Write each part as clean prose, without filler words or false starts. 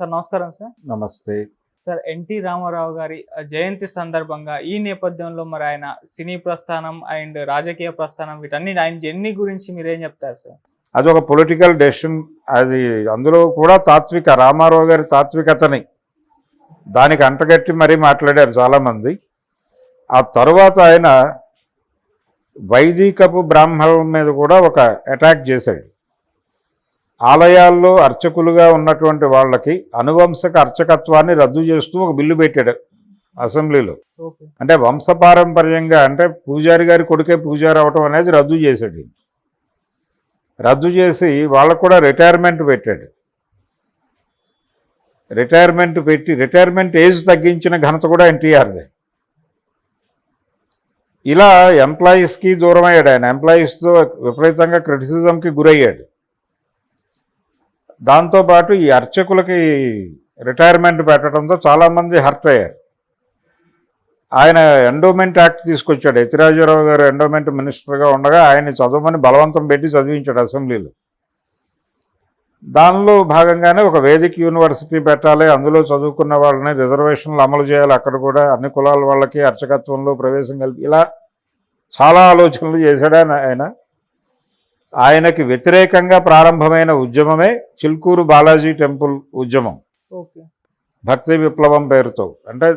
Sir నమస్కారం sir. నమస్తే. Sir NT Ramarao గారి జయంతి సందర్భంగా ఈ నేపథ్యంలో మరి ఆయన సినీ ప్రస్థానం అండ్ రాజకీయ ప్రస్థానం వీటన్ని ఆయన జర్నీ గురించి మీరేం చెప్తారు సార్? అదొక పొలిటికల్ డెసిషన్. అది అందులో కూడా రామారావు గారి తాత్వికతని దానికి అంటగట్టి మరీ మాట్లాడారు చాలామంది. ఆ తరువాత ఆయన వైదికపు బ్రాహ్మణుల మీద కూడా ఒక అటాక్ చేశాడు. ఆలయాల్లో అర్చకులుగా ఉన్నటువంటి వాళ్ళకి అనువంశక అర్చకత్వాన్ని రద్దు చేస్తూ ఒక బిల్లు పెట్టాడు అసెంబ్లీలో. అంటే వంశపారంపర్యంగా అంటే పూజారి గారి కొడుకే పూజారి అవటం అనేది రద్దు చేశాడు. రద్దు చేసి వాళ్ళకు కూడా రిటైర్మెంట్ పెట్టాడు. రిటైర్మెంట్ ఏజ్ తగ్గించిన ఘనత కూడా ఎన్టీఆర్దే. ఇలా ఎంప్లాయీస్కి దూరం అయ్యాడు. ఆయన ఎంప్లాయీస్తో విపరీతంగా క్రిటిసిజంకి గురయ్యాడు. దాంతోపాటు ఈ అర్చకులకి రిటైర్మెంట్ పెట్టడంతో చాలామంది హర్ట్ అయ్యారు. ఆయన ఎండోమెంట్ యాక్ట్ తీసుకొచ్చాడు. యతిరాజరావు గారు ఎండోమెంట్ మినిస్టర్గా ఉండగా ఆయన్ని చదవమని బలవంతం పెట్టి చదివించాడు అసెంబ్లీలో. దానిలో భాగంగానే ఒక వేదిక యూనివర్సిటీ పెట్టాలి, అందులో చదువుకున్న వాళ్ళని రిజర్వేషన్లు అమలు చేయాలి, అక్కడ కూడా అన్ని కులాల వాళ్ళకి అర్చకత్వంలో ప్రవేశం కలిపి ఇలా చాలా ఆలోచనలు చేశాడు ఆయన. ఆయనకి వ్యతిరేకంగా ప్రారంభమైన ఉద్యమమే చిల్కూరు బాలాజీ టెంపుల్ ఉద్యమం. భక్తి విప్లవం పేరుతో. అంటే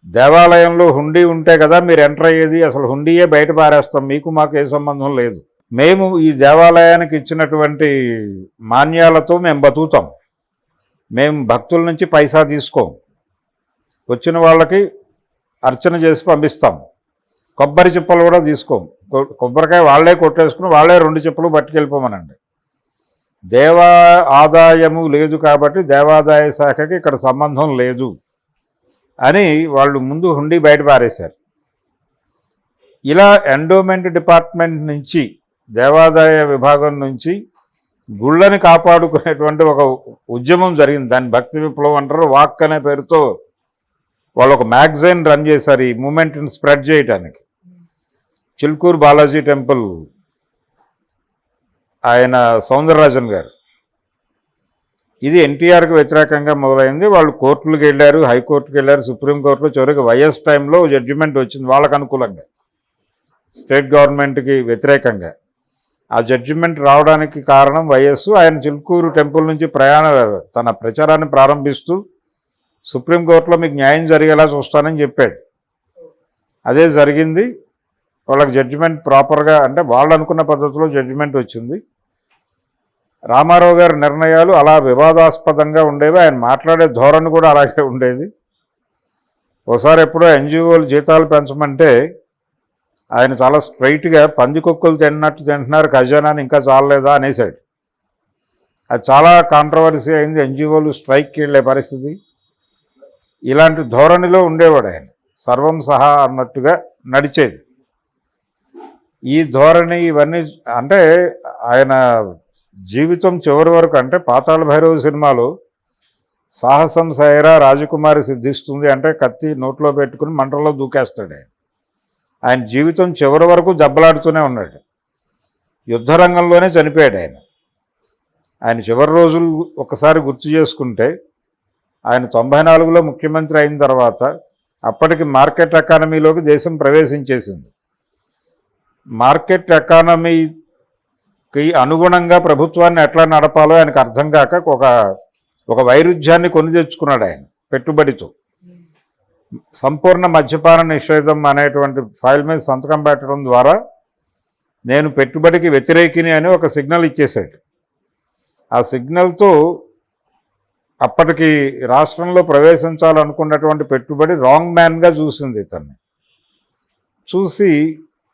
దేవాలయంలో హుండీ ఉంటే కదా మీరు ఎంటర్ అయ్యేది, అసలు హుండీయే బయట పారేస్తాం, మీకు మాకు ఏ సంబంధం లేదు, మేము ఈ దేవాలయానికి ఇచ్చినటువంటి మాన్యాలతో మేము బతుకుతాం, మేము భక్తుల నుంచి పైసా తీసుకోం, వచ్చిన వాళ్ళకి అర్చన చేసి పంపిస్తాం, కొబ్బరి చిప్పలు కూడా తీసుకోం, కొబ్బరికాయ వాళ్ళే కొట్టేసుకుని వాళ్ళే 2 చిప్పలు పట్టుకెళ్ళిపోమనండి. ఆదాయము లేదు కాబట్టి దేవాదాయ శాఖకి ఇక్కడ సంబంధం లేదు అని వాళ్ళు ముందు హుండీ బయట పారేశారు. ఇలా ఎండోమెంట్ డిపార్ట్మెంట్ నుంచి దేవాదాయ విభాగం నుంచి గుళ్ళని కాపాడుకునేటువంటి ఒక ఉద్యమం జరిగింది. దాన్ని భక్తి విప్లవం అంటారు. వాక్ అనే పేరుతో వాళ్ళు ఒక మ్యాగజైన్ రన్ చేశారు ఈ మూమెంట్ని స్ప్రెడ్ చేయడానికి. చిల్కూరు బాలాజీ టెంపుల్ ఆయన సౌందరరాజన్ గారు. ఇది ఎన్టీఆర్కి వ్యతిరేకంగా మొదలైంది. వాళ్ళు కోర్టులకు వెళ్ళారు, హైకోర్టుకు వెళ్ళారు, సుప్రీంకోర్టులో చివరికి వైఎస్ టైంలో జడ్జిమెంట్ వచ్చింది వాళ్ళకు అనుకూలంగా, స్టేట్ గవర్నమెంట్కి వ్యతిరేకంగా. ఆ జడ్జిమెంట్ రావడానికి కారణం వైఎస్. ఆయన చిల్కూరు టెంపుల్ నుంచి తన ప్రచారాన్ని ప్రారంభిస్తూ సుప్రీంకోర్టులో మీకు న్యాయం జరిగేలా చూస్తానని చెప్పాడు. అదే జరిగింది. వాళ్ళకి జడ్జిమెంట్ ప్రాపర్గా అంటే వాళ్ళు అనుకున్న పద్ధతిలో జడ్జిమెంట్ వచ్చింది. రామారావు గారి నిర్ణయాలు అలా వివాదాస్పదంగా ఉండేవి. ఆయన మాట్లాడే ధోరణి కూడా అలాగే ఉండేది. ఒకసారి ఎప్పుడో ఎన్జిఓలు జీతాలు పెంచమంటే ఆయన చాలా స్ట్రైట్గా పందికొక్కులు తిన్నట్టు తింటున్నారు, ఖజానాని ఇంకా చాలలేదా అనేసాడు. అది చాలా కాంట్రవర్సీ అయింది. ఎన్జిఓలు స్ట్రైక్కి వెళ్ళే పరిస్థితి. ఇలాంటి ధోరణిలో ఉండేవాడు ఆయన. సర్వం సహా అన్నట్టుగా నడిచేది ఈ ధోరణి. ఇవన్నీ అంటే ఆయన జీవితం చివరి వరకు అంటే పాతాళ భైరవ సినిమాలో సాహసం సైరా రాజకుమారి సిద్ధిస్తుంది అంటే కత్తి నోట్లో పెట్టుకుని మంటల్లో దూకేస్తాడు ఆయన. ఆయన జీవితం చివరి వరకు దెబ్బలాడుతూనే ఉన్నాడు. యుద్ధరంగంలోనే చనిపోయాడు ఆయన. ఆయన చివరి రోజులు ఒకసారి గుర్తు చేసుకుంటే ఆయన 94లో ముఖ్యమంత్రి అయిన తర్వాత అప్పటికి మార్కెట్ ఎకానమీలోకి దేశం ప్రవేశించేసింది. మార్కెట్ ఎకానమీకి అనుగుణంగా ప్రభుత్వాన్ని ఎట్లా నడపాలో ఆయనకు అర్థం కాక ఒక వైరుధ్యాన్ని కొని తెచ్చుకున్నాడు ఆయన పెట్టుబడితో. సంపూర్ణ మద్యపాన నిషేధం అనేటువంటి ఫైల్ మీద సంతకం పెట్టడం ద్వారా నేను పెట్టుబడికి వ్యతిరేకిని అని ఒక సిగ్నల్ ఇచ్చేశాడు. ఆ సిగ్నల్తో అప్పటికి రాష్ట్రంలో ప్రవేశించాలనుకున్నటువంటి పెట్టుబడి రాంగ్ మ్యాన్గా చూసింది. తన్ని చూసి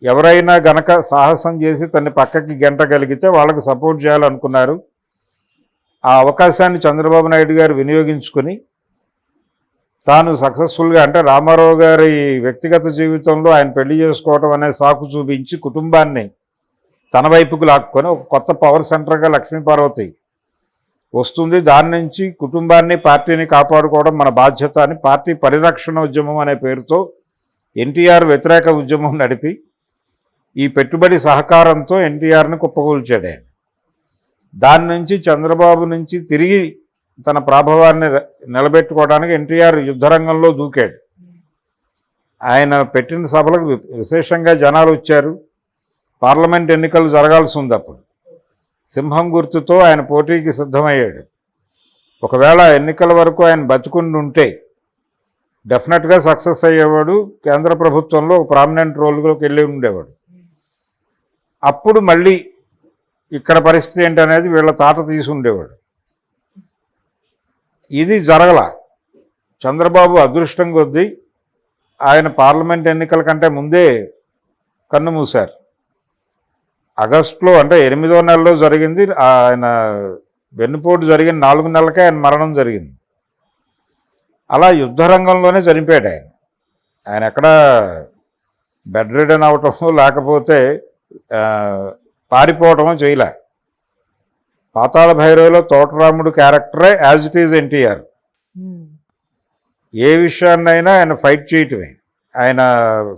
ఎవరైనా గనక సాహసం చేసి తన్ని పక్కకి గెంటగలిగితే వాళ్ళకి సపోర్ట్ చేయాలనుకున్నారు. ఆ అవకాశాన్ని చంద్రబాబు నాయుడు గారు వినియోగించుకొని తాను సక్సెస్ఫుల్గా అంటే రామారావు గారి వ్యక్తిగత జీవితంలో ఆయన పెళ్లి చేసుకోవటం అనే సాకు చూపించి కుటుంబాన్ని తన వైపుకు లాక్కొని ఒక కొత్త పవర్ సెంటర్గా లక్ష్మీపార్వతి వస్తుంది. దాని నుంచి కుటుంబాన్ని పార్టీని కాపాడుకోవడం మన బాధ్యత అని పార్టీ పరిరక్షణ ఉద్యమం అనే పేరుతో ఎన్టీఆర్ వ్యతిరేక ఉద్యమం నడిపి ఈ పెట్టుబడి సహకారంతో ఎన్టీఆర్ని కుప్పకూల్చాడు ఆయన. దాని నుంచి చంద్రబాబు నుంచి తిరిగి తన ప్రాభవాన్ని నిలబెట్టుకోవడానికి ఎన్టీఆర్ యుద్ధరంగంలో దూకాడు. ఆయన పెట్టిన సభలకు విశేషంగా జనాలు వచ్చారు. పార్లమెంట్ ఎన్నికలు జరగాల్సి ఉంది. అప్పుడు సింహం గుర్తుతో ఆయన పోటీకి సిద్ధమయ్యాడు. ఒకవేళ ఎన్నికల వరకు ఆయన బతుకుండి ఉంటే డెఫినెట్గా సక్సెస్ అయ్యేవాడు. కేంద్ర ప్రభుత్వంలో ఒక ప్రామినెంట్ రోల్లోకి వెళ్ళి ఉండేవాడు. అప్పుడు మళ్ళీ ఇక్కడ పరిస్థితి ఏంటనేది వీళ్ళ తాట తీసి ఉండేవాడు. ఇది జరగల. చంద్రబాబు అదృష్టం కొద్దీ ఆయన పార్లమెంట్ ఎన్నికల కంటే ముందే కన్ను మూశారు. ఆగస్టులో అంటే 8వ నెలలో జరిగింది. ఆయన వెన్నుపోటు జరిగిన 4 నెలలకే ఆయన మరణం జరిగింది. అలా యుద్ధరంగంలోనే చనిపోయాడు ఆయన. ఆయన ఎక్కడ బెడ్ రిడన్ అవటమో లేకపోతే పారిపోవటమో చేయలే. పాతాళ భైరవిలో తోటరాముడు క్యారెక్టరే యాజ్ ఇట్ ఈజ్ ఎన్టీఆర్. ఏ విషయాన్నైనా ఆయన ఫైట్ చేయటమే. ఆయన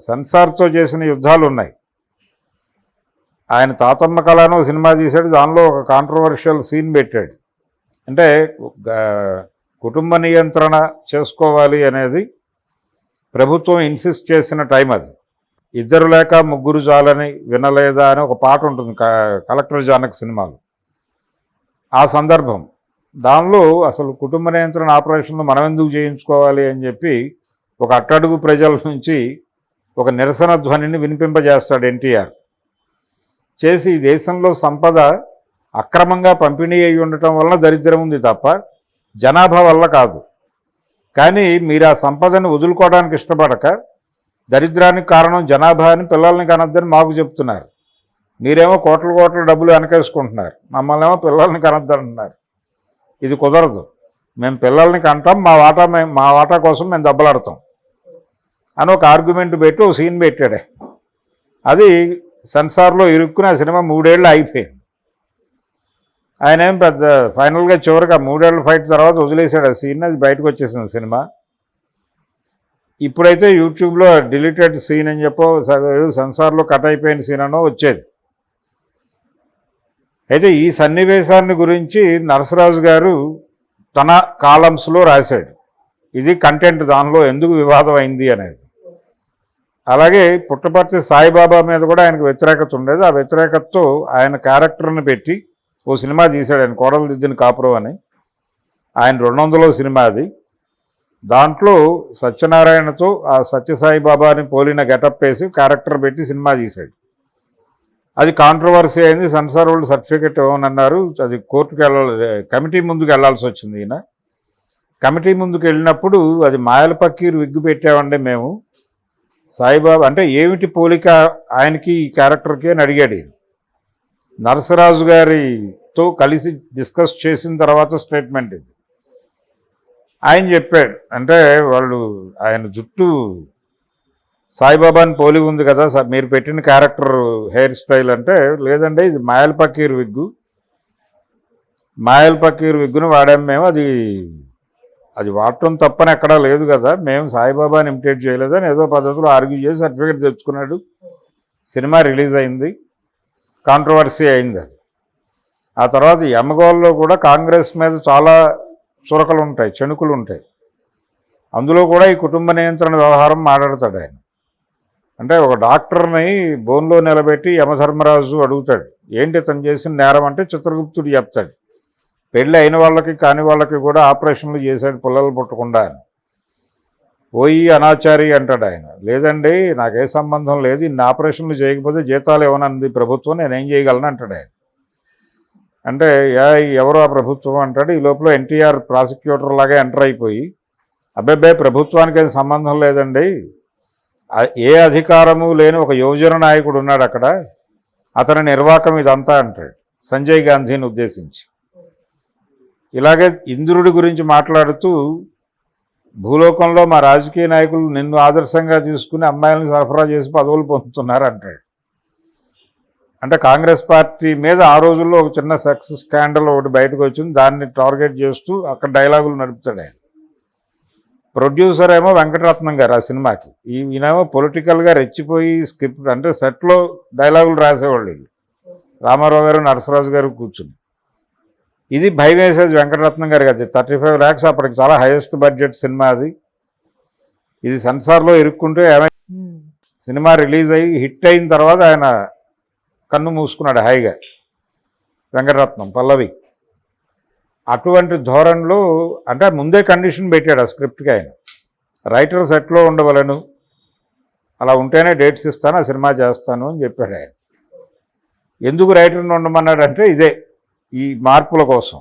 సెన్సార్తో చేసిన యుద్ధాలు ఉన్నాయి. ఆయన తాతమ్మ కళను సినిమా తీశాడు. దానిలో ఒక కాంట్రవర్షియల్ సీన్ పెట్టాడు. అంటే కుటుంబ నియంత్రణ చేసుకోవాలి అనేది ప్రభుత్వం ఇన్సిస్ట్ చేసిన టైం అది. 2 లేక 3 చాలని వినలేదా అని ఒక పాట ఉంటుంది కలెక్టర్ జానక్ సినిమాలో. ఆ సందర్భం దానిలో అసలు కుటుంబ నియంత్రణ ఆపరేషన్లు మనం ఎందుకు చేయించుకోవాలి అని చెప్పి ఒక అట్టడుగు ప్రజల నుంచి ఒక నిరసన ధ్వనిని వినిపింపజేస్తాడు ఎన్టీఆర్. చేసి ఈ దేశంలో సంపద అక్రమంగా పంపిణీ అయి ఉండటం వలన దరిద్రం ఉంది తప్ప జనాభా వల్ల కాదు. కానీ మీరు ఆ సంపదను వదులుకోవడానికి ఇష్టపడక దరిద్రానికి కారణం జనాభా అని పిల్లల్ని కనొద్దని మాకు చెప్తున్నారు. మీరేమో కోట్ల డబ్బులు వెనకేసుకుంటున్నారు. మమ్మల్ని ఏమో పిల్లల్ని కనొద్దంటున్నారు. ఇది కుదరదు. మేము పిల్లల్ని కంటాం, మా వాటా కోసం మేము దెబ్బలాడతాం అని ఒక ఆర్గ్యుమెంట్ పెట్టి ఒక సీన్ పెట్టాడే. అది సెన్సార్లో ఇరుక్కుని ఆ సినిమా 3 ఏళ్ళు అయిపోయింది. ఆయన ఏం పెద్ద ఫైనల్గా చివరికి ఆ 3 ఏళ్ళ ఫైట్ తర్వాత వదిలేశాడు ఆ సీన్. అది బయటకు వచ్చేసింది సినిమా. ఇప్పుడైతే యూట్యూబ్లో డిలీటెడ్ సీన్ అని చెప్పో సెన్సార్లో కట్ అయిపోయిన సీన్ అనో వచ్చేది. అయితే ఈ సన్నివేశాన్ని గురించి నరసరాజు గారు తన కాలమ్స్లో రాశాడు. ఇది కంటెంట్, దానిలో ఎందుకు వివాదం అయింది అనేది. అలాగే పుట్టపర్తి సాయిబాబా మీద కూడా ఆయనకు వ్యతిరేకత ఉండేది. ఆ వ్యతిరేకతతో ఆయన క్యారెక్టర్ని పెట్టి ఓ సినిమా తీశాడు. ఆయన కోడలు దిద్దిన కాపురం అని. ఆయన 200వ సినిమా అది. దాంట్లో సత్యనారాయణతో ఆ సత్యసాయిబాబాని పోలిన గెటప్ వేసి క్యారెక్టర్ పెట్టి సినిమా తీశాడు. అది కాంట్రవర్సీ అయింది. సెన్సార్ వాళ్ళు సర్టిఫికెట్ ఇవ్వనన్నారు. అది కోర్టుకు కమిటీ ముందుకు వెళ్లాల్సి వచ్చింది. ఈయన కమిటీ ముందుకు వెళ్ళినప్పుడు అది మాయల పక్కీరు విగ్గు పెట్టామండి మేము, సాయిబాబా అంటే ఏమిటి పోలిక ఆయనకి ఈ క్యారెక్టర్కి అని అడిగాడు. నరసరాజు గారితో కలిసి డిస్కస్ చేసిన తర్వాత స్టేట్మెంట్ ఇది. ఆయన చెప్పాడు, అంటే ఆయన జుట్టు సాయిబాబాని పోలి ఉంది కదా సార్, మీరు పెట్టిన క్యారెక్టర్ హెయిర్ స్టైల్ అంటే, లేదండి ఇది మాయల పక్కీరు విగ్గును వాడాము మేము. అది వాడటం తప్పని ఎక్కడా లేదు కదా, మేము సాయిబాబాని ఇమిటేట్ చేయలేదని ఏదో పద్ధతిలో ఆర్గ్యూ చేసి సర్టిఫికేట్ తెచ్చుకున్నాడు. సినిమా రిలీజ్ అయింది, కాంట్రవర్సీ అయింది అది. ఆ తర్వాత యమగోల్లో కూడా కాంగ్రెస్ మీద చాలా చురకలు ఉంటాయి, చెణుకులు ఉంటాయి. అందులో కూడా ఈ కుటుంబ నియంత్రణ వ్యవహారం మాట్లాడతాడు ఆయన. అంటే ఒక డాక్టర్ని బోన్లో నిలబెట్టి యమధర్మరాజు అడుగుతాడు, ఏంటి తను చేసిన నేరం అంటే చిత్రగుప్తుడు చెప్తాడు, పెళ్ళి అయిన వాళ్ళకి కాని వాళ్ళకి కూడా ఆపరేషన్లు చేశాడు పిల్లలు పుట్టకుండా అని. పోయి అనాచారి అంటాడు ఆయన. లేదండి నాకే సంబంధం లేదు, ఇన్ని ఆపరేషన్లు చేయకపోతే జీతాలు ఇవ్వనంది ప్రభుత్వం, నేనేం చేయగలను అంటాడు ఆయన. అంటే ఎవరు ఆ ప్రభుత్వం అంటాడు. ఈ లోపల ఎన్టీఆర్ ప్రాసిక్యూటర్ లాగా ఎంటర్ అయిపోయి, అబ్బాయి ప్రభుత్వానికి ఏం సంబంధం లేదండి, ఏ అధికారము లేని ఒక యువజన నాయకుడు ఉన్నాడు అక్కడ, అతని నిర్వాకం ఇదంతా అంటాడు సంజయ్ గాంధీని ఉద్దేశించి. ఇలాగే ఇంద్రుడి గురించి మాట్లాడుతూ, భూలోకంలో మా రాజకీయ నాయకులు నిన్ను ఆదర్శంగా తీసుకుని అమ్మాయిలను సరఫరా చేసి పదవులు పొందుతున్నారు అంటాడు. అంటే కాంగ్రెస్ పార్టీ మీద ఆ రోజుల్లో ఒక చిన్న సెక్స్ స్కాండల్ ఒకటి బయటకు వచ్చింది, దాన్ని టార్గెట్ చేస్తూ అక్కడ డైలాగులు నడుపుతాడు ఆయన. ప్రొడ్యూసర్ ఏమో వెంకటరత్నం గారు ఆ సినిమాకి, ఈయనేమో పొలిటికల్గా రెచ్చిపోయి స్క్రిప్ట్ అంటే సెట్లో డైలాగులు రాసేవాళ్ళు రామారావు గారు నరసరాజు గారు కూర్చుని. ఇది భయం వేసేది వెంకటరత్నం గారికి. అది 35 lakhs అప్పటికి చాలా హైయెస్ట్ బడ్జెట్ సినిమా అది. ఇది సెన్సార్లో ఇరుక్కుంటే సినిమా రిలీజ్ అయ్యి హిట్ అయిన తర్వాత ఆయన కన్ను మూసుకున్నాడు హాయిగా, వెంకటరత్నం పల్లవి. అటువంటి ధోరణిలో అంటే ముందే కండిషన్ పెట్టాడు ఆ స్క్రిప్ట్కి ఆయన. రైటర్ సెట్లో ఉండవలను, అలా ఉంటేనే డేట్స్ ఇస్తాను, ఆ సినిమా చేస్తాను అని చెప్పాడు ఆయన. ఎందుకు రైటర్ని ఉండమన్నాడంటే ఇదే, ఈ మార్పుల కోసం.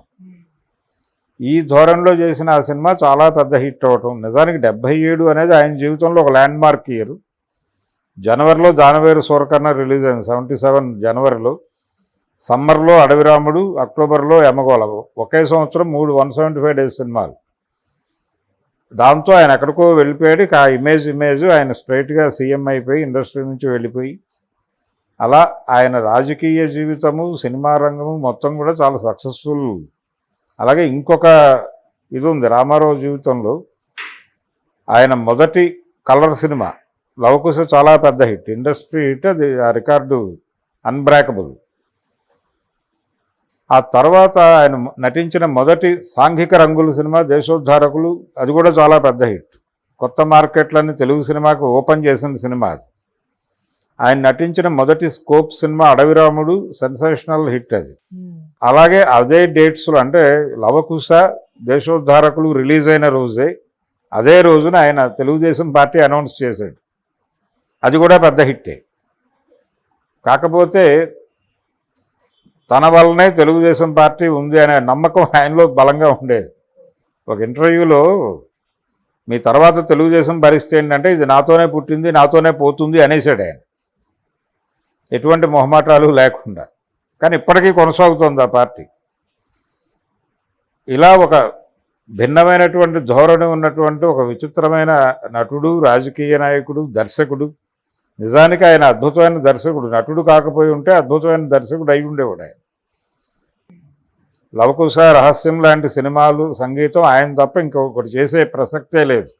ఈ ధోరణిలో చేసిన ఆ సినిమా చాలా పెద్ద హిట్ అవ్వటం. నిజానికి 77 అనేది ఆయన జీవితంలో ఒక ల్యాండ్ మార్క్ ఇయర్. జనవరిలో దానవేరు సూరకర్ణ రిలీజ్ అయింది, 77 జనవరిలో. సమ్మర్లో అడవిరాముడు, అక్టోబర్లో యమగోళ. ఒకే సంవత్సరం 3 175 డేస్ సినిమాలు. దాంతో ఆయన ఎక్కడికో వెళ్ళిపోయాడు. ఆ ఇమేజ్ ఆయన స్ట్రైట్గా సీఎం అయిపోయి ఇండస్ట్రీ నుంచి వెళ్ళిపోయి, అలా ఆయన రాజకీయ జీవితము, సినిమా రంగము మొత్తం కూడా చాలా సక్సెస్ఫుల్. అలాగే ఇంకొక ఇది ఉంది రామారావు జీవితంలో. ఆయన మొదటి కలర్ సినిమా లవకుశ చాలా పెద్ద హిట్, ఇండస్ట్రీ హిట్. అది ఆ రికార్డు అన్బ్రేకబుల్. ఆ తర్వాత ఆయన నటించిన మొదటి సాంఘిక రంగుల సినిమా దేశోద్ధారకులు, అది కూడా చాలా పెద్ద హిట్. కొత్త మార్కెట్లని తెలుగు సినిమాకు ఓపెన్ చేసిన సినిమా అది. ఆయన నటించిన మొదటి scope cinema Adavi Ramudu, sensational hit అది. అలాగే అదే డేట్స్లో అంటే లవకుశ, దేశోద్ధారకులు రిలీజ్ అయిన రోజే, అదే రోజున ఆయన తెలుగుదేశం పార్టీ అనౌన్స్ చేశాడు. అది కూడా పెద్ద హిట్టే. కాకపోతే తన వల్లనే తెలుగుదేశం పార్టీ ఉంది అనే నమ్మకం ఆయనలో బలంగా ఉండేది. ఒక ఇంటర్వ్యూలో మీ తర్వాత తెలుగుదేశం పరిస్థితి ఏంటంటే ఇది నాతోనే పుట్టింది, నాతోనే పోతుంది అనేసాడు ఆయన, ఎటువంటి మొహమాటాలు లేకుండా. కానీ ఇప్పటికీ కొనసాగుతుంది ఆ పార్టీ. ఇలా ఒక భిన్నమైనటువంటి ధోరణి ఉన్నటువంటి ఒక విచిత్రమైన నటుడు, రాజకీయ నాయకుడు, దర్శకుడు. నిజానికి ఆయన అద్భుతమైన దర్శకుడు. నటుడు కాకపోయి ఉంటే అద్భుతమైన దర్శకుడు అయి ఉండేవాడు ఆయన. లవకుశ, రహస్యం లాంటి సినిమాలు, సంగీతం ఆయన తప్ప ఇంకొకటి చేసే ప్రసక్తే లేదు.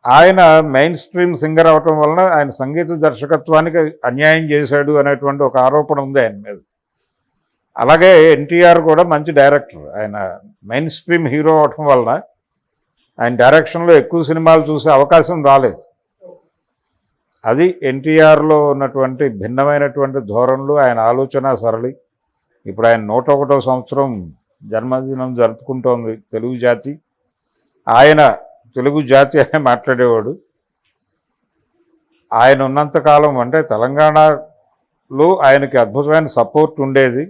ఆయన మెయిన్ స్ట్రీమ్ సింగర్ అవటం వలన ఆయన సంగీత దర్శకత్వానికి అన్యాయం చేశాడు అనేటువంటి ఒక ఆరోపణ ఉంది ఆయన మీద. అలాగే ఎన్టీఆర్ కూడా మంచి డైరెక్టర్. ఆయన మెయిన్ స్ట్రీమ్ హీరో అవటం వలన ఆయన డైరెక్షన్లో ఎక్కువ సినిమాలు చూసే అవకాశం రాలేదు. అది ఎన్టీఆర్లో ఉన్నటువంటి భిన్నమైనటువంటి ధోరణులు, ఆయన ఆలోచన సరళి. ఇప్పుడు ఆయన 101వ సంవత్సరం జన్మదినం జరుపుకుంటోంది తెలుగు జాతి. ఆయన తెలుగు జాతి అనే మాట్లాడేవాడు. ఆయన ఉన్నంతకాలం అంటే తెలంగాణలో ఆయనకి అద్భుతమైన సపోర్ట్ ఉండేది.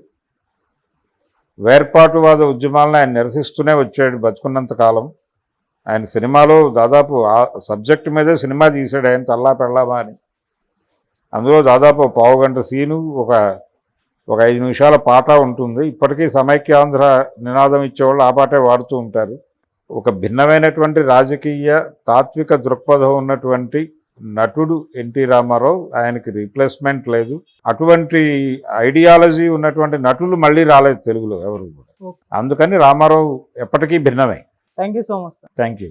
వేర్పాటువాద ఉద్యమాలను ఆయన నిరసిస్తూనే వచ్చాడు బతుకున్నంతకాలం. ఆయన సినిమాలో దాదాపు ఆ సబ్జెక్ట్ మీదే సినిమా తీశాడు ఆయన, తల్లా పెళ్ళామా అని. అందులో దాదాపు 1/2 గంట సీను, ఒక 5 నిమిషాల పాట ఉంటుంది. ఇప్పటికీ సమైక్యాంధ్ర నినాదం ఇచ్చేవాళ్ళు ఆ పాటే వాడుతూ ఉంటారు. ఒక భిన్నమైనటువంటి రాజకీయ తాత్విక దృక్పథం ఉన్నటువంటి నటుడు ఎన్టీ రామారావు. ఆయనకి రీప్లేస్మెంట్ లేదు. అటువంటి ఐడియాలజీ ఉన్నటువంటి నటులు మళ్ళీ రాలేదు తెలుగులో ఎవరు కూడా. అందుకని రామారావు ఎప్పటికీ భిన్నమే. Thank you so much. Thank you.